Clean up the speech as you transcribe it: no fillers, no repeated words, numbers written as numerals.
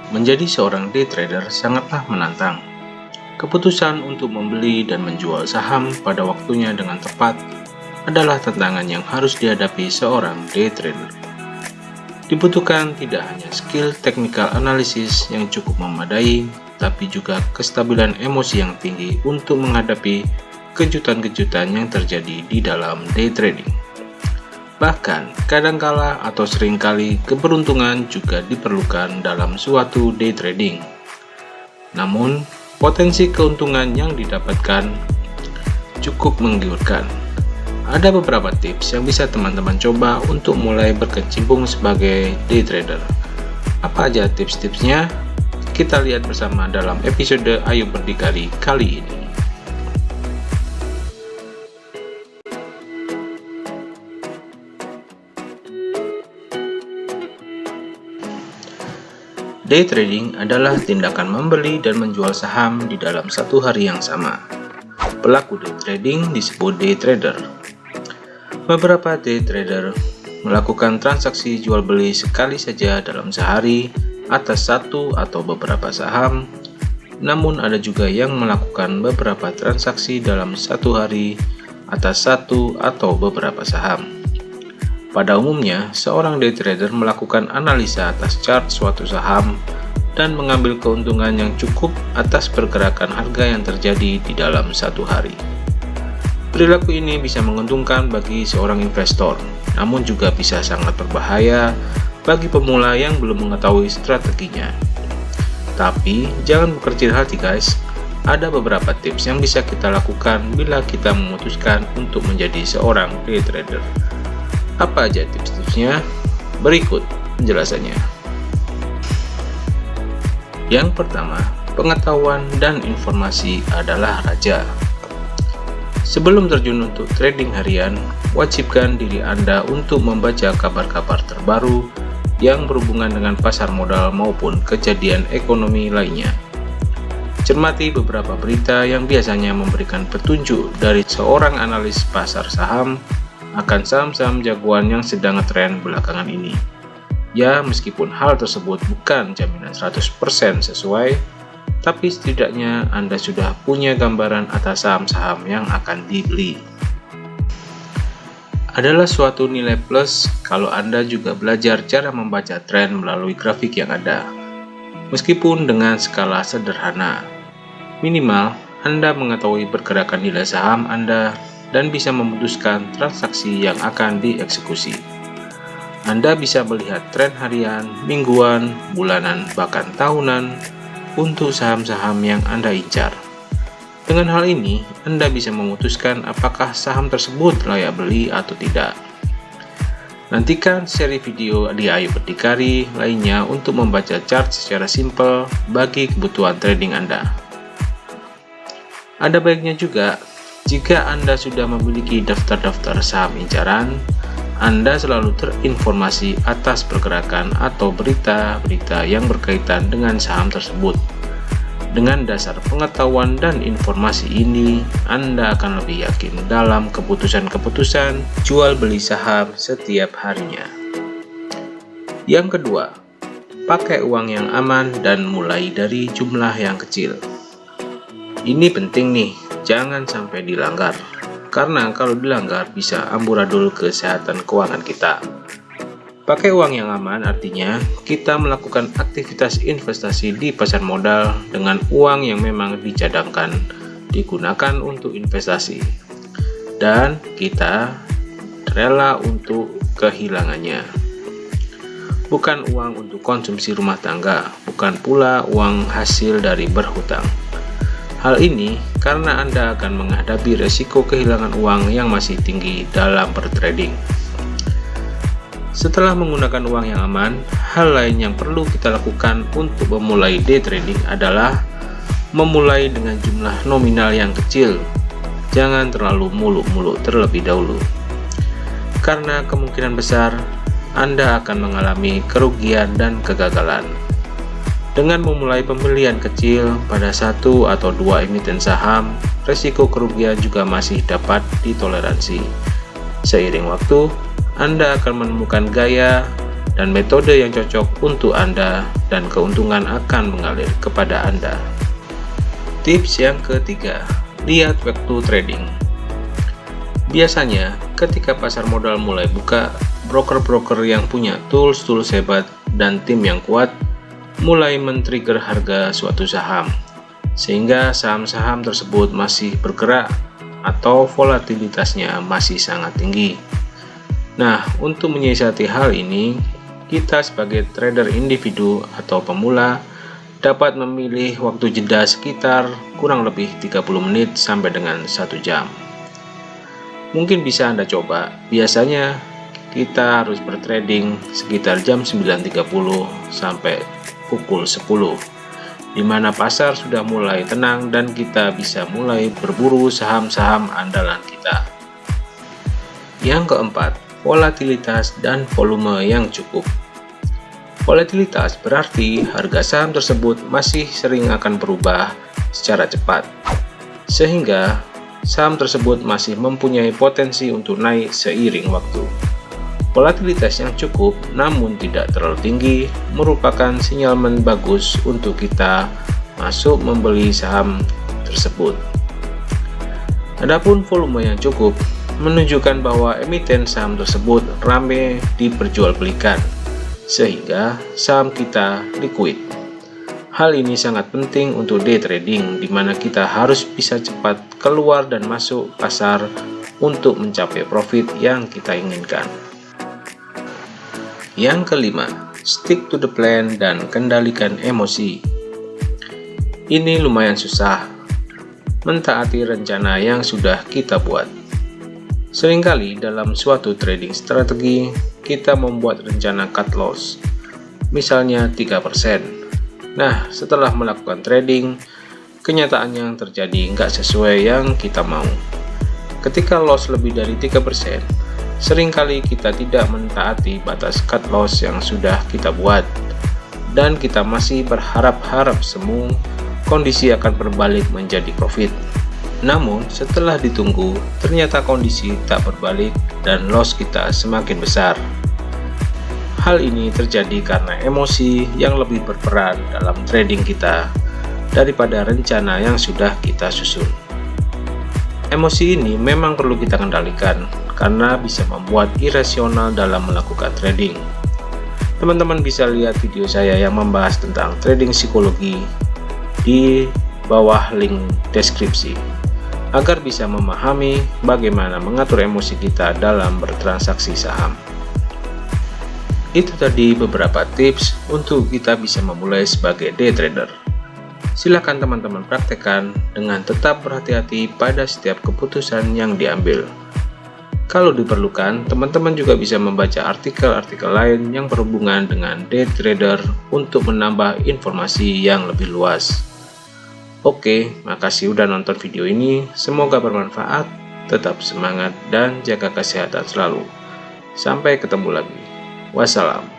Menjadi seorang day trader sangatlah menantang. Keputusan untuk membeli dan menjual saham pada waktunya dengan tepat adalah tantangan yang harus dihadapi seorang day trader. Dibutuhkan tidak hanya skill technical analysis yang cukup memadai, tapi juga kestabilan emosi yang tinggi untuk menghadapi kejutan-kejutan yang terjadi di dalam day trading. Bahkan, kadangkala atau seringkali keberuntungan juga diperlukan dalam suatu day trading. Namun, potensi keuntungan yang didapatkan cukup menggiurkan. Ada beberapa tips yang bisa teman-teman coba untuk mulai berkecimpung sebagai day trader. Apa aja tips-tipsnya? Kita lihat bersama dalam episode Ayo Berdikari kali ini. Day trading adalah tindakan membeli dan menjual saham di dalam satu hari yang sama. Pelaku day trading disebut day trader. Beberapa day trader melakukan transaksi jual beli sekali saja dalam sehari atas satu atau beberapa saham. Namun ada juga yang melakukan beberapa transaksi dalam satu hari atas satu atau beberapa saham. Pada umumnya, seorang day trader melakukan analisa atas chart suatu saham dan mengambil keuntungan yang cukup atas pergerakan harga yang terjadi di dalam satu hari. Perilaku ini bisa menguntungkan bagi seorang investor, namun juga bisa sangat berbahaya bagi pemula yang belum mengetahui strateginya. Tapi, jangan berkecil hati guys, ada beberapa tips yang bisa kita lakukan bila kita memutuskan untuk menjadi seorang day trader. Apa aja tips-tipsnya? Berikut penjelasannya. Yang pertama, pengetahuan dan informasi adalah raja. Sebelum terjun untuk trading harian, wajibkan diri Anda untuk membaca kabar-kabar terbaru yang berhubungan dengan pasar modal maupun kejadian ekonomi lainnya. Cermati beberapa berita yang biasanya memberikan petunjuk dari seorang analis pasar saham akan saham-saham jagoan yang sedang ngetren belakangan ini. Ya, meskipun hal tersebut bukan jaminan 100% sesuai, tapi setidaknya Anda sudah punya gambaran atas saham-saham yang akan dibeli. Adalah suatu nilai plus kalau Anda juga belajar cara membaca tren melalui grafik yang ada. Meskipun dengan skala sederhana, minimal Anda mengetahui pergerakan nilai saham Anda dan bisa memutuskan transaksi yang akan dieksekusi. Anda bisa melihat tren harian, mingguan, bulanan, bahkan tahunan untuk saham-saham yang Anda incar. Dengan hal ini, Anda bisa memutuskan apakah saham tersebut layak beli atau tidak. Nantikan seri video di Ayo Berdikari lainnya untuk membaca chart secara simpel bagi kebutuhan trading Anda. Ada baiknya juga jika Anda sudah memiliki daftar-daftar saham incaran, Anda selalu terinformasi atas pergerakan atau berita-berita yang berkaitan dengan saham tersebut. Dengan dasar pengetahuan dan informasi ini, Anda akan lebih yakin dalam keputusan-keputusan jual beli saham setiap harinya. Yang kedua, pakai uang yang aman dan mulai dari jumlah yang kecil. Ini penting nih. Jangan sampai dilanggar, karena kalau dilanggar bisa amburadul kesehatan keuangan kita. Pakai uang yang aman artinya kita melakukan aktivitas investasi di pasar modal dengan uang yang memang dicadangkan, digunakan untuk investasi, dan kita rela untuk kehilangannya. Bukan uang untuk konsumsi rumah tangga, bukan pula uang hasil dari berhutang. Hal ini karena Anda akan menghadapi resiko kehilangan uang yang masih tinggi dalam bertrading. Setelah menggunakan uang yang aman, hal lain yang perlu kita lakukan untuk memulai day trading adalah memulai dengan jumlah nominal yang kecil. Jangan terlalu muluk-muluk terlebih dahulu, karena kemungkinan besar Anda akan mengalami kerugian dan kegagalan. Dengan memulai pembelian kecil pada satu atau dua emiten saham, resiko kerugian juga masih dapat ditoleransi. Seiring waktu, Anda akan menemukan gaya dan metode yang cocok untuk Anda dan keuntungan akan mengalir kepada Anda. Tips yang ketiga, lihat waktu trading. Biasanya, ketika pasar modal mulai buka, broker-broker yang punya tools hebat dan tim yang kuat mulai men-trigger harga suatu saham, sehingga saham-saham tersebut masih bergerak atau volatilitasnya masih sangat tinggi. Nah, untuk menyiasati hal ini, kita sebagai trader individu atau pemula dapat memilih waktu jeda sekitar kurang lebih 30 menit sampai dengan 1 jam. Mungkin bisa Anda coba. Biasanya kita harus bertrading sekitar jam 9.30 sampai pukul 10, di mana pasar sudah mulai tenang dan kita bisa mulai berburu saham-saham andalan kita. Yang keempat, volatilitas dan volume yang cukup. Volatilitas berarti harga saham tersebut masih sering akan berubah secara cepat, sehingga saham tersebut masih mempunyai potensi untuk naik seiring waktu. Volatilitas yang cukup namun tidak terlalu tinggi merupakan sinyalemen bagus untuk kita masuk membeli saham tersebut. Adapun volume yang cukup menunjukkan bahwa emiten saham tersebut ramai diperjualbelikan, sehingga saham kita liquid. Hal ini sangat penting untuk day trading, di mana kita harus bisa cepat keluar dan masuk pasar untuk mencapai profit yang kita inginkan. Yang kelima, stick to the plan dan kendalikan emosi. Ini lumayan susah, mentaati rencana yang sudah kita buat. Seringkali dalam suatu trading strategi, kita membuat rencana cut loss, misalnya 3%. Nah, setelah melakukan trading, kenyataannya yang terjadi nggak sesuai yang kita mau. Ketika loss lebih dari 3%, seringkali kita tidak mentaati batas cut loss yang sudah kita buat, dan kita masih berharap-harap semu kondisi akan berbalik menjadi profit. Namun, setelah ditunggu, ternyata kondisi tak berbalik dan loss kita semakin besar. Hal ini terjadi karena emosi yang lebih berperan dalam trading kita daripada rencana yang sudah kita susun. Emosi ini memang perlu kita kendalikan karena bisa membuat irasional dalam melakukan trading. Teman-teman bisa lihat video saya yang membahas tentang trading psikologi di bawah link deskripsi, agar bisa memahami bagaimana mengatur emosi kita dalam bertransaksi saham. Itu tadi beberapa tips untuk kita bisa memulai sebagai day trader. Silakan teman-teman praktekkan dengan tetap berhati-hati pada setiap keputusan yang diambil. Kalau diperlukan, teman-teman juga bisa membaca artikel-artikel lain yang berhubungan dengan day trader untuk menambah informasi yang lebih luas. Oke, makasih udah nonton video ini. Semoga bermanfaat. Tetap semangat dan jaga kesehatan selalu. Sampai ketemu lagi. Wassalam.